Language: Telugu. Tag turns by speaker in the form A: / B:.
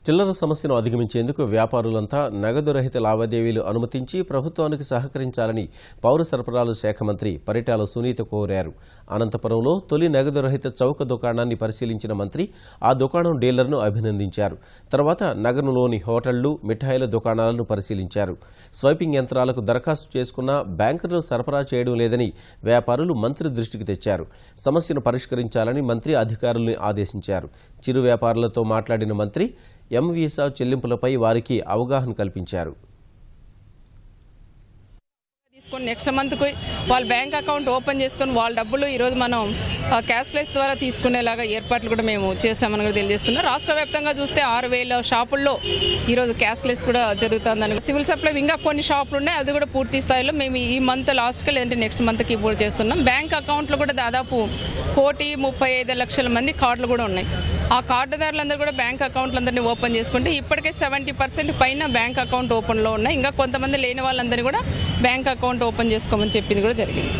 A: చిల్లర సమస్యను అధిగమించేందుకు వ్యాపారులంతా నగదు రహిత లావాదేవీలు అనుమతించి ప్రభుత్వానికి సహకరించాలని పౌర సరఫరాల శాఖ మంత్రి పరిటాల సునీత కోరారు. అనంతపురంలో తొలి నగదు రహిత చౌక దుకాణాన్ని పరిశీలించిన మంత్రి ఆ దుకాణం డీలర్ను అభినందించారు. తర్వాత నగరంలోని హోటళ్లు, మిఠాయిల దుకాణాలను పరిశీలించారు. స్వైపింగ్ యంత్రాలకు దరఖాస్తు చేసుకున్న బ్యాంకర్లు సరఫరా చేయడం లేదని వ్యాపారులు మంత్రి దృష్టికి తెచ్చారు. సమస్యను పరిష్కరించాలని మంత్రి అధికారులను ఆదేశించారు. చిరు వ్యాపారులతో మాట్లాడిన మంత్రి వీసా చెల్లింపులపై వారికి అవగాహన కల్పించారు.
B: నెక్స్ట్ మంత్కి వాళ్ళ బ్యాంక్ అకౌంట్ ఓపెన్ చేసుకుని వాళ్ళ డబ్బులు ఈరోజు మనం క్యాష్లెస్ ద్వారా తీసుకునేలాగా ఏర్పాట్లు కూడా మేము చేశామని కూడా తెలియజేస్తున్నాం. రాష్ట్ర వ్యాప్తంగా చూస్తే 6,000 షాపుల్లో ఈరోజు క్యాష్లెస్ కూడా జరుగుతుందని, సివిల్ సప్లై ఇంకా కొన్ని షాపులు ఉన్నాయి, అది కూడా పూర్తి స్థాయిలో మేము ఈ మంత్ లాస్ట్కి లేదంటే నెక్స్ట్ మంత్కి పూర్తి చేస్తున్నాం. బ్యాంక్ అకౌంట్లు కూడా దాదాపు 1,35,00,000 మంది కార్డులు కూడా ఉన్నాయి. ఆ కార్డుదారులందరూ కూడా బ్యాంక్ అకౌంట్లందరినీ ఓపెన్ చేసుకుంటే ఇప్పటికే 70% పైన బ్యాంక్ అకౌంట్ ఓపెన్లో ఉన్నాయి. ఇంకా కొంతమంది లేని వాళ్ళందరినీ కూడా బ్యాంక్ అకౌంట్ ఓపెన్ చేసుకోమని చెప్పింది కూడా జరిగింది.